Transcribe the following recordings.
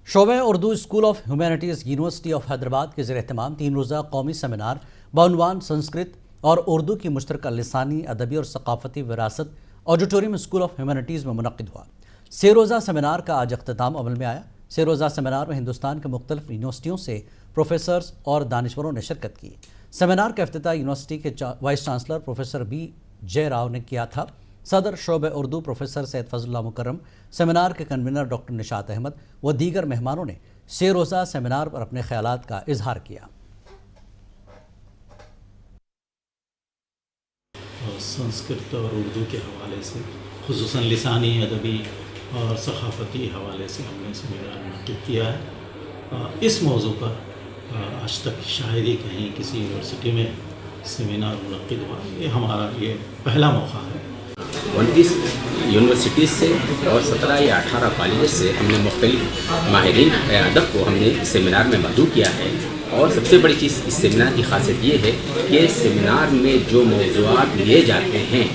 شعبہ Urdu school of humanities university of Hyderabad کے زیر اہتمام 3 روزہ قومی سیمینار بعنوان سنسکرت اور اردو کی مشترکہ لسانی، ادبی اور ثقافتی وراثت آڈیٹوریم اسکول آف ہیومینٹیز میں منعقد ہوا۔ 3 روزہ سیمینار کا آج اختتام عمل میں آیا۔ 3 روزہ سیمینار میں ہندوستان کے مختلف یونیورسٹیوں سے پروفیسرز اور دانشوروں نے شرکت کی۔ سیمینار کا افتتاح یونیورسٹی کے vice chancellor professor B J Rao نے کیا تھا۔ صدر شعبہ اردو پروفیسر سید فضل اللہ مکرم، سیمینار کے کنوینر ڈاکٹر نشاط احمد و دیگر مہمانوں نے 3 روزہ سیمینار پر اپنے خیالات کا اظہار کیا۔ سنسکرت اور اردو کے حوالے سے، خصوصاً لسانی، ادبی اور ثقافتی حوالے سے ہم نے سیمینار منعقد کیا ہے۔ اس موضوع پر آج تک شاید ہی کہیں کسی یونیورسٹی میں سیمینار منعقد ہوا۔ یہ ہمارا پہلا موقع ہے۔ 29 یونیورسٹیز سے اور 17 یا 18 کالجز سے ہم نے مختلف ماہرین ادب کو ہم نے اس سیمینار میں مدعو کیا ہے، اور سب سے بڑی چیز اس سیمینار کی خاصیت یہ ہے کہ سیمینار میں جو موضوعات لیے جاتے ہیں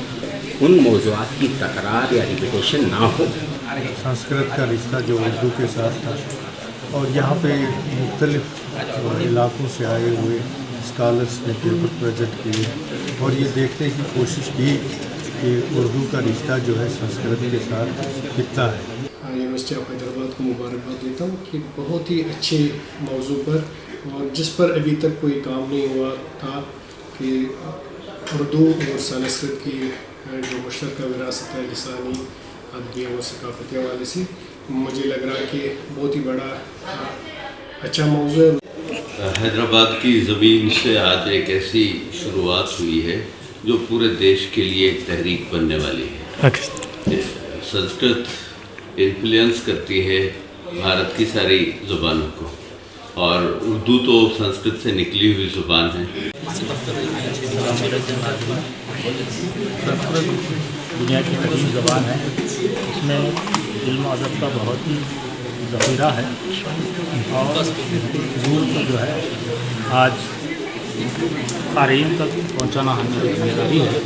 ان موضوعات کی تکرار یا ریپیٹیشن نہ ہو۔ سنسکرت کا رشتہ جو اردو کے ساتھ تھا، اور یہاں پہ مختلف علاقوں سے آئے ہوئے اسکالرس نے پیپر پروجیکٹ کیے اور یہ دیکھنے کی کوشش کی کہ اردو کا رشتہ جو ہے سنسکرت کے ساتھ کتنا ہے۔ یونیورسٹی آف حیدرآباد کو مبارکباد دیتا ہوں کہ بہت ہی اچھے موضوع پر، اور جس پر ابھی تک کوئی کام نہیں ہوا تھا، کہ اردو اور سنسکرت کی جو مشترکہ وراثت ہے لسانی، ادبی اور ثقافتی حوالے سے، مجھے لگ رہا ہے کہ بہت ہی بڑا اچھا موضوع ہے۔ حیدرآباد کی زمین سے آج ایک ایسی شروعات ہوئی ہے جو پورے دیش کے لیے ایک تحریک بننے والی ہے۔ سنسکرت انفلوئنس کرتی ہے بھارت کی ساری زبانوں کو، اور اردو تو سنسکرت سے نکلی ہوئی زبان ہے۔ سنسکرت دنیا کی قدیم زبان ہے، اس میں علم و ادب کا بہت ہی ذخیرہ ہے، اور اردو کو جو ہے آج قارئین تک پہنچانا ہماری ذمہ داری ہے۔